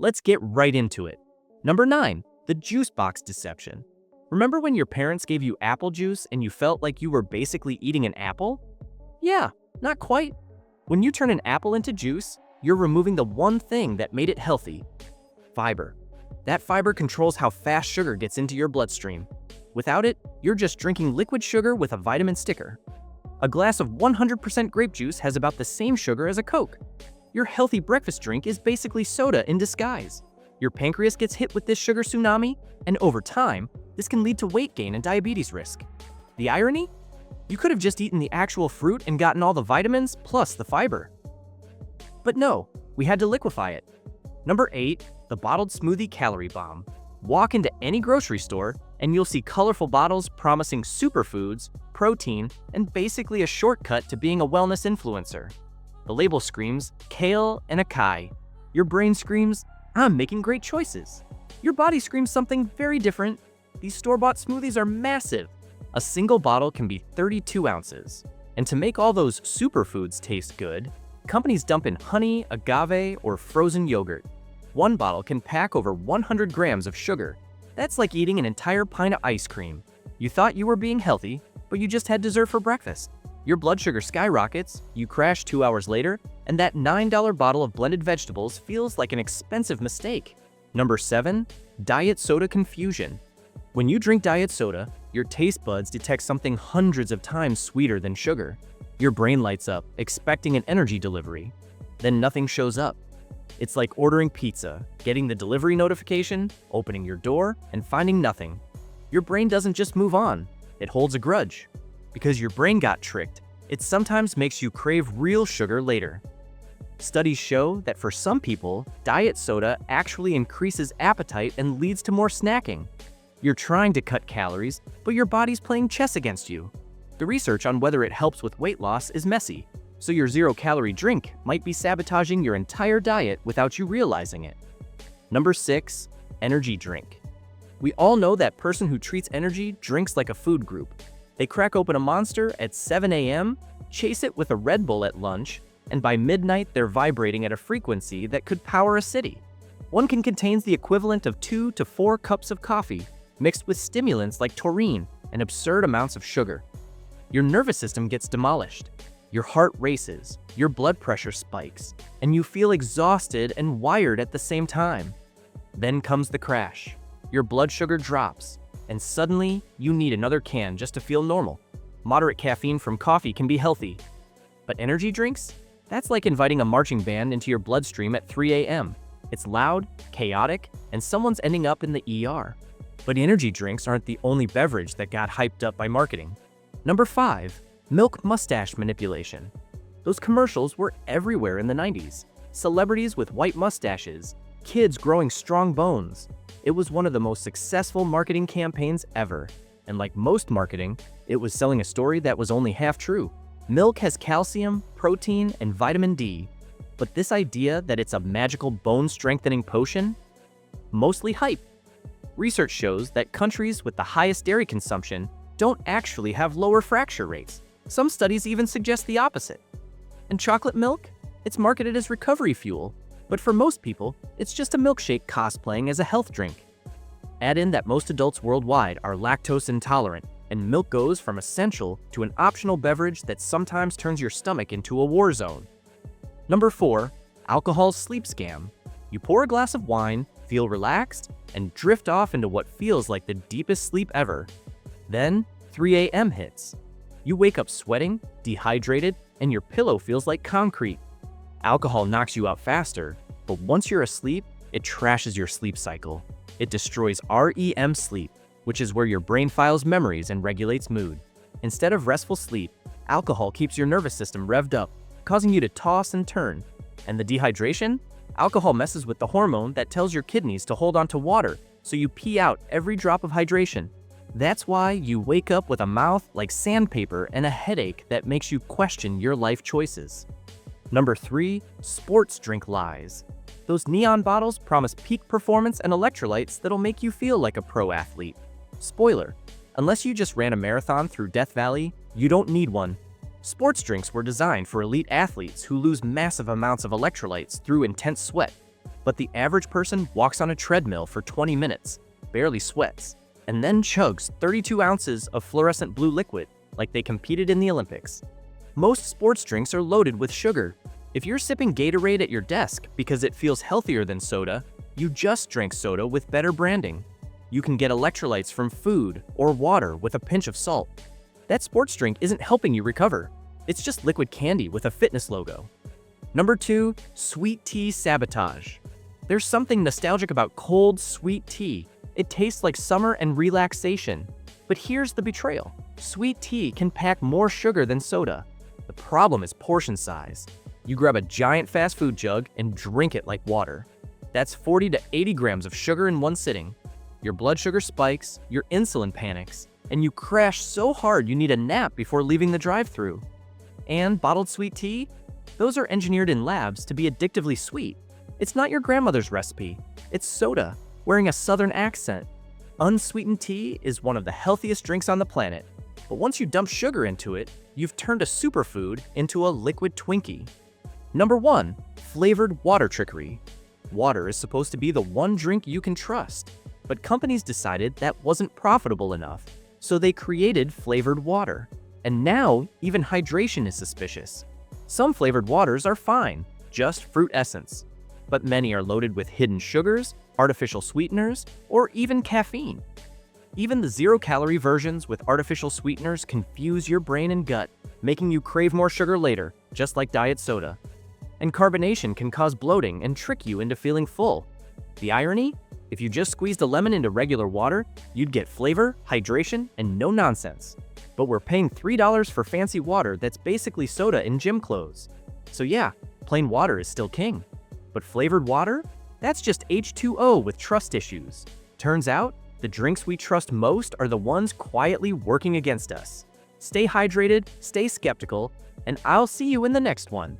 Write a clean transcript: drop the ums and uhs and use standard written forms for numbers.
Let's get right into it. Number 9. The juice box deception. Remember when your parents gave you apple juice and you felt like you were basically eating an apple? Yeah, not quite. When you turn an apple into juice, you're removing the one thing that made it healthy: fiber. That fiber controls how fast sugar gets into your bloodstream. Without it, you're just drinking liquid sugar with a vitamin sticker. A glass of 100% grape juice has about the same sugar as a Coke. Your healthy breakfast drink is basically soda in disguise. Your pancreas gets hit with this sugar tsunami, and over time, this can lead to weight gain and diabetes risk. The irony? You could have just eaten the actual fruit and gotten all the vitamins plus the fiber. But no, we had to liquefy it. Number 8. The bottled smoothie calorie bomb. Walk into any grocery store and you'll see colorful bottles promising superfoods, protein, and basically a shortcut to being a wellness influencer. The label screams kale and acai. Your brain screams, I'm making great choices. Your body screams something very different. These store-bought smoothies are massive. A single bottle can be 32 ounces. And to make all those superfoods taste good, companies dump in honey, agave, or frozen yogurt. One bottle can pack over 100 grams of sugar. That's like eating an entire pint of ice cream. You thought you were being healthy, but you just had dessert for breakfast. Your blood sugar skyrockets, you crash 2 hours later, and that $9 bottle of blended vegetables feels like an expensive mistake. Number 7. Diet soda confusion. When you drink diet soda, your taste buds detect something hundreds of times sweeter than sugar. Your brain lights up, expecting an energy delivery. Then nothing shows up. It's like ordering pizza, getting the delivery notification, opening your door, and finding nothing. Your brain doesn't just move on, it holds a grudge. Because your brain got tricked, it sometimes makes you crave real sugar later. Studies show that for some people, diet soda actually increases appetite and leads to more snacking. You're trying to cut calories, but your body's playing chess against you. The research on whether it helps with weight loss is messy, so your zero-calorie drink might be sabotaging your entire diet without you realizing it. Number 6. Energy drink. We all know that person who treats energy drinks like a food group. They crack open a Monster at 7 a.m., chase it with a Red Bull at lunch, and by midnight they're vibrating at a frequency that could power a city. One can contain the equivalent of 2 to 4 cups of coffee, mixed with stimulants like taurine and absurd amounts of sugar. Your nervous system gets demolished. Your heart races, your blood pressure spikes, and you feel exhausted and wired at the same time. Then comes the crash. Your blood sugar drops, and suddenly you need another can just to feel normal. Moderate caffeine from coffee can be healthy. But energy drinks? That's like inviting a marching band into your bloodstream at 3 a.m. It's loud, chaotic, and someone's ending up in the ER. But energy drinks aren't the only beverage that got hyped up by marketing. Number 5. Milk mustache manipulation. Those commercials were everywhere in the 90s. Celebrities with white mustaches, kids growing strong bones. It was one of the most successful marketing campaigns ever. And like most marketing, it was selling a story that was only half true. Milk has calcium, protein, and vitamin D. But this idea that it's a magical bone-strengthening potion? Mostly hype. Research shows that countries with the highest dairy consumption don't actually have lower fracture rates. Some studies even suggest the opposite. And chocolate milk? It's marketed as recovery fuel, but for most people, it's just a milkshake cosplaying as a health drink. Add in that most adults worldwide are lactose intolerant, and milk goes from essential to an optional beverage that sometimes turns your stomach into a war zone. Number 4. Alcohol's sleep scam. You pour a glass of wine, feel relaxed, and drift off into what feels like the deepest sleep ever. Then, 3 a.m. hits. You wake up sweating, dehydrated, and your pillow feels like concrete. Alcohol knocks you out faster, but once you're asleep, it trashes your sleep cycle. It destroys REM sleep, which is where your brain files memories and regulates mood. Instead of restful sleep, alcohol keeps your nervous system revved up, causing you to toss and turn. And the dehydration? Alcohol messes with the hormone that tells your kidneys to hold on to water, so you pee out every drop of hydration. That's why you wake up with a mouth like sandpaper and a headache that makes you question your life choices. Number 3. Sports drink lies. Those neon bottles promise peak performance and electrolytes that'll make you feel like a pro athlete. Spoiler: unless you just ran a marathon through Death Valley, you don't need one. Sports drinks were designed for elite athletes who lose massive amounts of electrolytes through intense sweat. But the average person walks on a treadmill for 20 minutes, barely sweats, and then chugs 32 ounces of fluorescent blue liquid like they competed in the Olympics. Most sports drinks are loaded with sugar. If you're sipping Gatorade at your desk because it feels healthier than soda, you just drank soda with better branding. You can get electrolytes from food or water with a pinch of salt. That sports drink isn't helping you recover. It's just liquid candy with a fitness logo. Number 2, sweet tea sabotage. There's something nostalgic about cold, sweet tea. It tastes like summer and relaxation. But here's the betrayal. Sweet tea can pack more sugar than soda. The problem is portion size. You grab a giant fast food jug and drink it like water. That's 40 to 80 grams of sugar in one sitting. Your blood sugar spikes, your insulin panics, and you crash so hard you need a nap before leaving the drive-thru. And bottled sweet tea? Those are engineered in labs to be addictively sweet. It's not your grandmother's recipe. It's soda, wearing a southern accent. Unsweetened tea is one of the healthiest drinks on the planet. But once you dump sugar into it, you've turned a superfood into a liquid Twinkie. Number 1, flavored water trickery. Water is supposed to be the one drink you can trust, but companies decided that wasn't profitable enough, so they created flavored water. And now, even hydration is suspicious. Some flavored waters are fine, just fruit essence, but many are loaded with hidden sugars, artificial sweeteners, or even caffeine. Even the zero-calorie versions with artificial sweeteners confuse your brain and gut, making you crave more sugar later, just like diet soda. And carbonation can cause bloating and trick you into feeling full. The irony? If you just squeezed a lemon into regular water, you'd get flavor, hydration, and no nonsense. But we're paying $3 for fancy water that's basically soda in gym clothes. So yeah, plain water is still king. But flavored water? That's just H2O with trust issues. Turns out, the drinks we trust most are the ones quietly working against us. Stay hydrated, stay skeptical, and I'll see you in the next one.